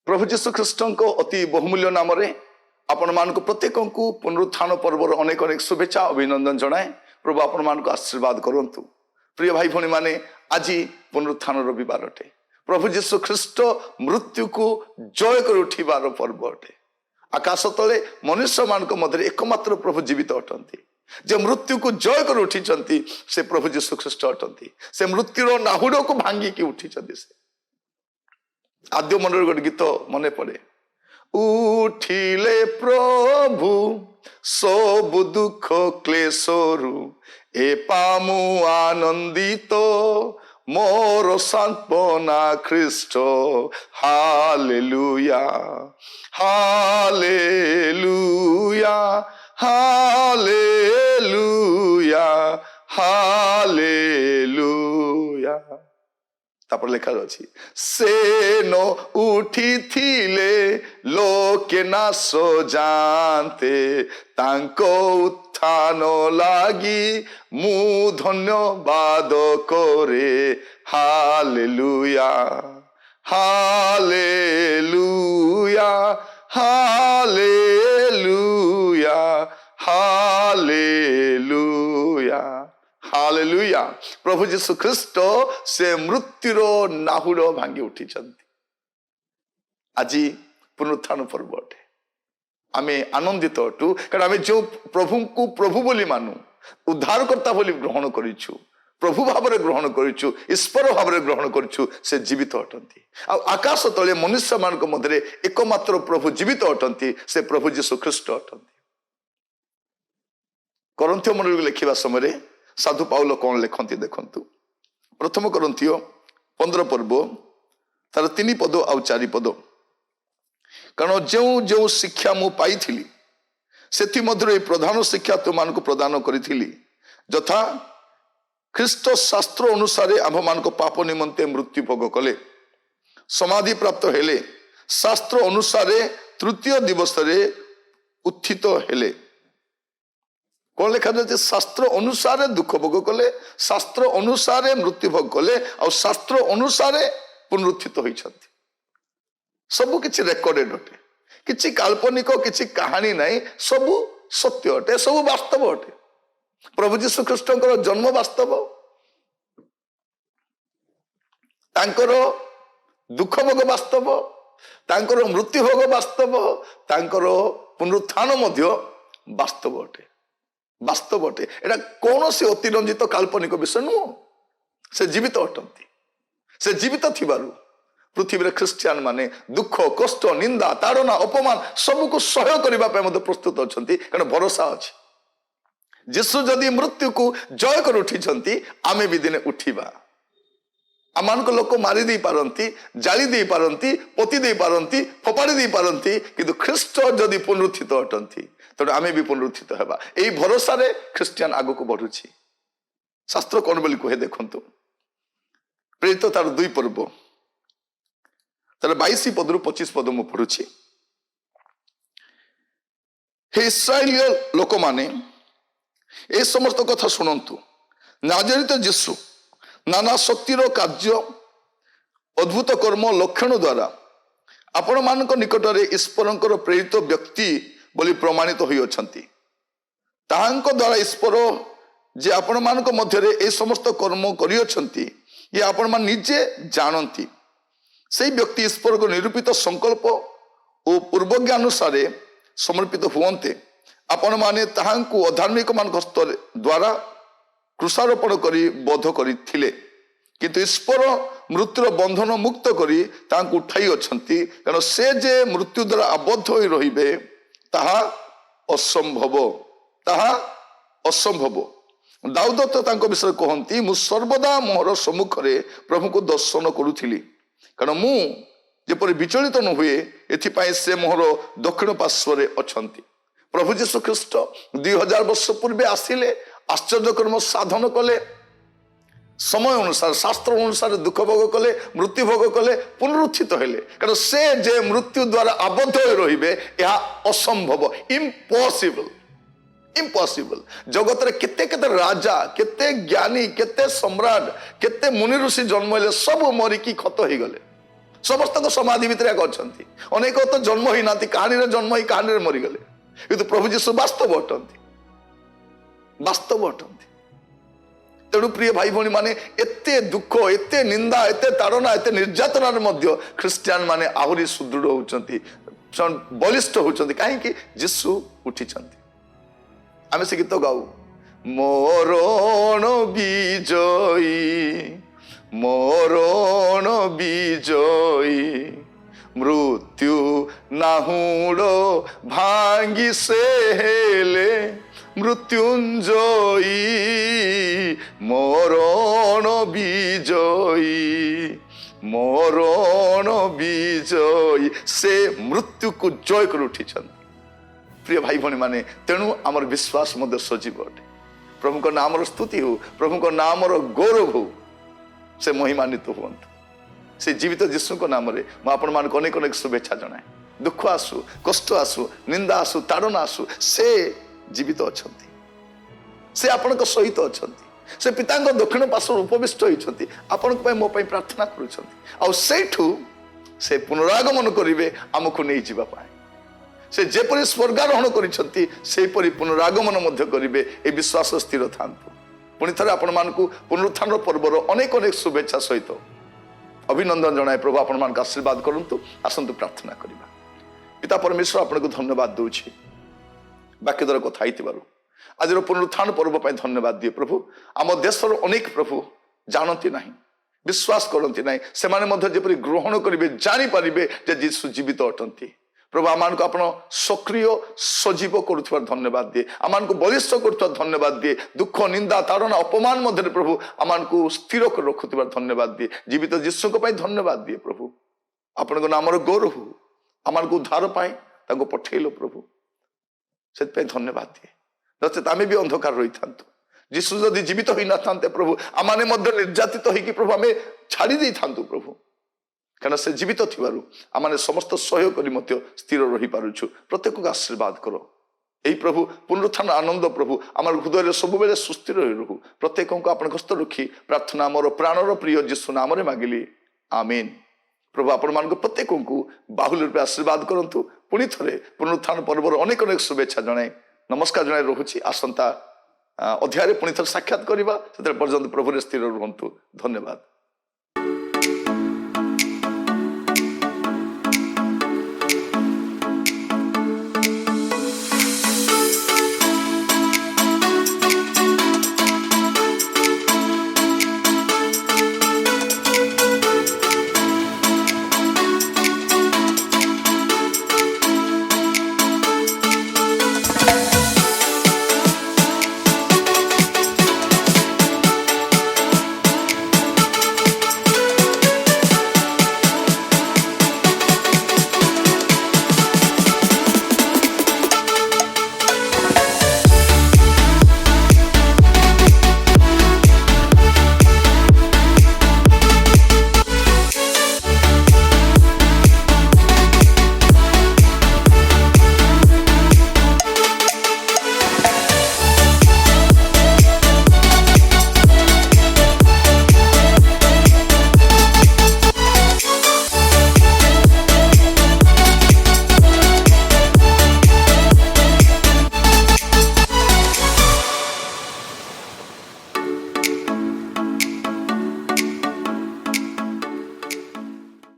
प्रभु जीशु ख्रीष्ट अति बहुमूल्य नाम आपण मान प्रत्येक को पुनरुत्थान पर्वर अनेक अनेक शुभेच्छा अभिनंदन जनाए। प्रभु आपण मान आशीर्वाद करंतु। प्रिय भाई भौणी माने आज पुनरुत्थान रविवार अटे। प्रभु जीशु ख्रीष्ट मृत्यु को जय कर उठिबार पर्व अटे। आकाश तले मनुष्य मान मध्य एकमात्र प्रभु जीवित अटंती, जे मृत्यु को जय कर उठी से प्रभु जीशु ख्रीष्ट अटंती। से मृत्युर नाहुड़ को भांगिकी उठी से आद्य मनर गोटे गीत मन पड़े, उठिले प्रभु सब दुख क्लेशरु ए पामु आनंदित मोर सांत्वना ख्रीष्ट। Hallelujah hallelujah hallelujah hallelujah. तापर लेखा अछि, से न उठी थिले लोके नाश जानते तांको उत्थान लागी मु धन्यवाद करे। Hallelujah hallelujah hallelujah hallelujah hallelujah. प्रभु जीशु ख्रीष्ट से मृत्युर नाहुड़ भांगी उठी। आज पुनरुत्थान पर्व अटे। आमे आनंदित अटू कारण आमे जो प्रभु को प्रभु बोली मानु, उद्धारकर्ता बोली ग्रहण करिछु, प्रभु भाव ग्रहण करिछु, ईश्वर भाव ग्रहण करिछु, से जीवित अटंती। आकाश तले मनुष्य मान मध्य एकमात्र प्रभु जीवित अटंती, से प्रभु जीशु ख्रीष्ट अटंती। करंथियो मंडली लिखिबा समय साधु पाउल कौन लिखती देखंतु। प्रथम करंथियो 15 पर्व तार 3 पद आउ 4 पद। कारण जो जो शिक्षा मु पाई से मध्य प्रधान शिक्षा तुम को प्रदान करी, यथा ख्रीष्ट शास्त्र अनुसार आम मान पाप निमंते मृत्यु भोग कले, समाधि प्राप्त हेले, शास्त्र अनुसार तृतीय दिवस उत्थित हेले। कौन लिखा जाए? शास्त्र अनुसार दुख भोग कले, शास्त्र अनुसार मृत्यु भोग कले, और शास्त्र अनुसार पुनरुत्थित होइछंती। सबु किछि रेकर्डेड अटे, किछि काल्पनिक किछि कहानी नहीं, सबु सत्य अटे, सबु वास्तव अटे। प्रभु जीशु ख्रीष्टଙ୍କର जन्म वास्तव, तांकर दुख भोग वास्तव, तांकर मृत्यु भोग वास्तव, तांकर पुनरुत्थान मध्य वास्तव अटे, वास्तव अटे। एटा कौन से अतिरंजित काल्पनिक विषय नुह, से जीवित अटंती। से जीवित थिबारु पृथ्वी रे ख्रिस्टियान माने दुख कष्ट निंदा ताड़ना अपमान सबको सहय करबा पे मते प्रस्तुत अछंती, कारण भरोसा अछि जीशु जदि मृत्यु को जय कर उठिछंती, आमे भी दिने उठिबा। आमान को लोक मारी दे पारंती, जाली दे पारंती, पोती दे पारंती, फोपाड़ी दे पारंती, किंतु ख्रीष्ट जदि पुनरुत्थित अटंती तेणु आमे भी पुनरुत्थित हेबा। एई भरोसा रे ख्रिस्टियान आगो को बढ़ुछि। शास्त्र कोन बोली कहे देखंतु। प्रेरित तार 2 पर्व तार 22 पद रु 25 पद मु पढुछि। हे इस्राएलीय लोक माने ए समस्त कथा सुनंतु। नाजरित यीशु नाना शक्तिर कार्य अद्भुत कर्म लक्षण द्वारा आपण मानक निकटरे ईश्वरंकर प्रेरित व्यक्ति बोली प्रमाणित होई अछंती। ताहांको द्वारा ईश्वर जे आपण मानक मध्य ए समस्त कर्म करि अछंती, ये आपण मान निजे जानती। से व्यक्ति ईश्वर को निरूपित संकल्प और पूर्वज्ञ अनुसार समर्पित हुवंते, आपण माने ताहांको अधार्मिक मान द्वारा କୃଷାରୋପଣ କରି ବଧ କରିଥିଲେ, କିନ୍ତୁ ଈଶ୍ୱର ମୃତ୍ୟୁର ବନ୍ଧନ ମୁକ୍ତ କରି ତାଙ୍କୁ ଉଠାଇ ଅଛନ୍ତି, କାରଣ ସେ ଯେ ମୃତ୍ୟୁ ଦ୍ୱାରା ଆବଦ୍ଧ ହୋଇ ରହିବେ ତାହା ଅସମ୍ଭବ, ତାହା ଅସମ୍ଭବ। ଦାଉଦ ତ ତାଙ୍କ ବିଷୟରେ କହନ୍ତି, ମୁଁ ସର୍ବଦା ମୋର ସମ୍ମୁଖରେ ପ୍ରଭୁଙ୍କୁ ଦର୍ଶନ କରୁଥିଲି, କାରଣ ମୁଁ ଯେପରି ବିଚଳିତ ନ ହୁଏ ଏଥିପାଇଁ ସେ ମୋହର ଦକ୍ଷିଣ ପାର୍ଶ୍ୱରେ ଅଛନ୍ତି। ପ୍ରଭୁ ଯୀଶୁ ଖ୍ରୀଷ୍ଟ 2000 ବର୍ଷ ପୂର୍ବେ ଆସିଲେ, ଆଶ୍ଚର୍ଯ୍ୟକର୍ମ ସାଧନ କଲେ, ସମୟ ଅନୁସାରେ ଶାସ୍ତ୍ର ଅନୁସାରେ ଦୁଃଖ ଭୋଗ କଲେ, ମୃତ୍ୟୁ ଭୋଗ କଲେ, ପୁନରୁତ୍ଥିତ ହେଲେ, କାରଣ ସେ ଯେ ମୃତ୍ୟୁ ଦ୍ୱାରା ଆବଦ୍ଧ ହୋଇ ରହିବେ ଏହା ଅସମ୍ଭବ, ଇମ୍ପସିବଲ, ଇମ୍ପସିବଲ। ଜଗତରେ କେତେ କେତେ ରାଜା, କେତେ ଜ୍ଞାନୀ, କେତେ ସମ୍ରାଟ, କେତେ ମୁନି ଋଷି ଜନ୍ମ ହେଲେ, ସବୁ ମରିକି ଖତ ହେଇଗଲେ, ସମସ୍ତଙ୍କ ସମାଧି ଭିତରେ ଅଛନ୍ତି। ଅନେକ ତ ଜନ୍ମ ହେଇନାହାନ୍ତି, କାହାଣୀରେ ଜନ୍ମ ହେଇ କାହାଣୀରେ ମରିଗଲେ, କିନ୍ତୁ ପ୍ରଭୁ ଯୀଶୁ ବାସ୍ତବ ଅଟନ୍ତି, ବାସ୍ତବ ଅଟନ୍ତି। ତେଣୁ ପ୍ରିୟ ଭାଇ ଭଉଣୀ ମାନେ, ଏତେ ଦୁଃଖ, ଏତେ ନିନ୍ଦା, ଏତେ ତାଡ଼ନା, ଏତେ ନିର୍ଯାତନାରେ ମଧ୍ୟ ଖ୍ରୀଷ୍ଟିଆନ ମାନେ ଆହୁରି ସୁଦୃଢ଼ ହଉଛନ୍ତି, ବଳିଷ୍ଠ ହଉଛନ୍ତି। କାହିଁକି? ଯୀଶୁ ଉଠିଛନ୍ତି। ଆମେ ସେ ଗୀତ ଗାଉ, ମରଣ ବିଜୟୀ, ମରଣ ବିଜୟୀ, ମୃତ୍ୟୁ ନାହୁଡ଼ ଭାଙ୍ଗି ସେ ହେଲେ ମୃତ୍ୟୁଞ୍ଜୟୀ, ମରଣ ବିଜୟୀ, ମରଣ ବିଜୟୀ, ସେ ମୃତ୍ୟୁକୁ ଜୟ କରି ଉଠିଛନ୍ତି। ପ୍ରିୟ ଭାଇ ଭଉଣୀ ମାନେ, ତେଣୁ ଆମର ବିଶ୍ୱାସ ମଧ୍ୟ ସଜୀବ ଅଟେ। ପ୍ରଭୁଙ୍କ ନାମର ସ୍ତୁତି ହଉ, ପ୍ରଭୁଙ୍କ ନାମର ଗୌରବ ହଉ, ସେ ମହିମାନ୍ୱିତ ହୁଅନ୍ତୁ। ସେ ଜୀବିତ ଯୀଶୁଙ୍କ ନାମରେ ମୁଁ ଆପଣମାନଙ୍କୁ ଅନେକ ଅନେକ ଶୁଭେଚ୍ଛା ଜଣାଏ। ଦୁଃଖ ଆସୁ, କଷ୍ଟ ଆସୁ, ନିନ୍ଦା ଆସୁ, ତାଡ଼ନା ଆସୁ, ସେ ଜୀବିତ ଅଛନ୍ତି, ସେ ଆପଣଙ୍କ ସହିତ ଅଛନ୍ତି, ସେ ପିତାଙ୍କ ଦକ୍ଷିଣ ପାର୍ଶ୍ୱରେ ଉପବିଷ୍ଟ ହୋଇଛନ୍ତି, ଆପଣଙ୍କ ପାଇଁ ମୋ ପାଇଁ ପ୍ରାର୍ଥନା କରୁଛନ୍ତି। ଆଉ ସେଇଠୁ ସେ ପୁନରାଗମନ କରିବେ ଆମକୁ ନେଇଯିବା ପାଇଁ। ସେ ଯେପରି ସ୍ୱର୍ଗାରୋହଣ କରିଛନ୍ତି ସେହିପରି ପୁନରାଗମନ ମଧ୍ୟ କରିବେ। ଏ ବିଶ୍ୱାସ ସ୍ଥିର ଥାନ୍ତୁ। ପୁଣି ଥରେ ଆପଣମାନଙ୍କୁ ପୁନରୁତ୍ଥାନ ପର୍ବର ଅନେକ ଅନେକ ଶୁଭେଚ୍ଛା ସହିତ ଅଭିନନ୍ଦନ ଜଣାଏ। ପ୍ରଭୁ ଆପଣମାନଙ୍କୁ ଆଶୀର୍ବାଦ କରନ୍ତୁ। ଆସନ୍ତୁ ପ୍ରାର୍ଥନା କରିବା। ପିତା ପରମେଶ୍ୱର, ଆପଣଙ୍କୁ ଧନ୍ୟବାଦ ଦେଉଛି ବାକ୍ୟ ଦ୍ୱାରା କଥା ହେଇଥିବାରୁ। ଆଜିର ପୁନରୁତ୍ଥାନ ପର୍ବ ପାଇଁ ଧନ୍ୟବାଦ ଦିଏ ପ୍ରଭୁ। ଆମ ଦେଶର ଅନେକ ପ୍ରଭୁ ଜାଣନ୍ତି ନାହିଁ, ବିଶ୍ୱାସ କରନ୍ତି ନାହିଁ, ସେମାନେ ମଧ୍ୟ ଯେପରି ଗ୍ରହଣ କରିବେ, ଜାଣିପାରିବେ ଯେ ଯୀଶୁ ଜୀବିତ ଅଟନ୍ତି। ପ୍ରଭୁ ଆମମାନଙ୍କୁ ଆପଣ ସକ୍ରିୟ ସଜୀବ କରୁଥିବାର ଧନ୍ୟବାଦ ଦିଏ, ଆମମାନଙ୍କୁ ବଳିଷ୍ଠ କରୁଥିବାର ଧନ୍ୟବାଦ ଦିଏ। ଦୁଃଖ, ନିନ୍ଦା, ତାଡ଼ନା, ଅପମାନ ମଧ୍ୟରେ ପ୍ରଭୁ ଆମମାନଙ୍କୁ ସ୍ଥିର କରି ରଖୁଥିବାର ଧନ୍ୟବାଦ ଦିଏ। ଜୀବିତ ଯୀଶୁଙ୍କ ପାଇଁ ଧନ୍ୟବାଦ ଦିଏ ପ୍ରଭୁ। ଆପଣଙ୍କ ନାମର ଗୌରବ ହଉ। ଆମମାନଙ୍କୁ ଉଦ୍ଧାର ପାଇଁ ତାଙ୍କୁ ପଠେଇଲ ପ୍ରଭୁ, ସେଥିପାଇଁ ଧନ୍ୟବାଦ ଦିଏ। ନଚେତ ଆମେ ବି ଅନ୍ଧକାର ରହିଥାନ୍ତୁ। ଯୀଶୁ ଯଦି ଜୀବିତ ହୋଇନଥାନ୍ତେ ପ୍ରଭୁ, ଆମମାନେ ମଧ୍ୟ ନିର୍ଯାତିତ ହେଇକି ପ୍ରଭୁ ଆମେ ଛାଡ଼ି ଦେଇଥାନ୍ତୁ ପ୍ରଭୁ। କାରଣ ସେ ଜୀବିତ ଥିବାରୁ ଆମମାନେ ସମସ୍ତ ସହ୍ୟ କରି ମଧ୍ୟ ସ୍ଥିର ରହିପାରୁଛୁ। ପ୍ରତ୍ୟେକକୁ ଆଶୀର୍ବାଦ କର। ଏହି ପ୍ରଭୁ ପୁନରୁତ୍ଥାନ ଆନନ୍ଦ ପ୍ରଭୁ ଆମର ହୃଦୟରେ ସବୁବେଳେ ସୁସ୍ଥିର ହୋଇ ରହୁ। ପ୍ରତ୍ୟେକଙ୍କୁ ଆପଣଙ୍କ ହସ୍ତ ରଖି ପ୍ରାର୍ଥନା ମୋର ପ୍ରାଣର ପ୍ରିୟ ଯୀଶୁ ନାମରେ ମାଗିଲି, ଆମିନ୍। ପ୍ରଭୁ ଆପଣମାନଙ୍କୁ ପ୍ରତ୍ୟେକଙ୍କୁ ବାହୁଲ୍ୟ ରୂପେ ଆଶୀର୍ବାଦ କରନ୍ତୁ। ପୁଣି ଥରେ ପୁନରୁତ୍ଥାନ ପର୍ବର ଅନେକ ଅନେକ ଶୁଭେଚ୍ଛା ଜଣାଇ ନମସ୍କାର ଜଣାଇ ରହୁଛି। ଆସନ୍ତା ଅଧ୍ୟାୟରେ ପୁଣି ଥରେ ସାକ୍ଷାତ କରିବା। ସେତେବେଳେ ପର୍ଯ୍ୟନ୍ତ ପ୍ରଭୁରେ ସ୍ଥିର ରୁହନ୍ତୁ। ଧନ୍ୟବାଦ।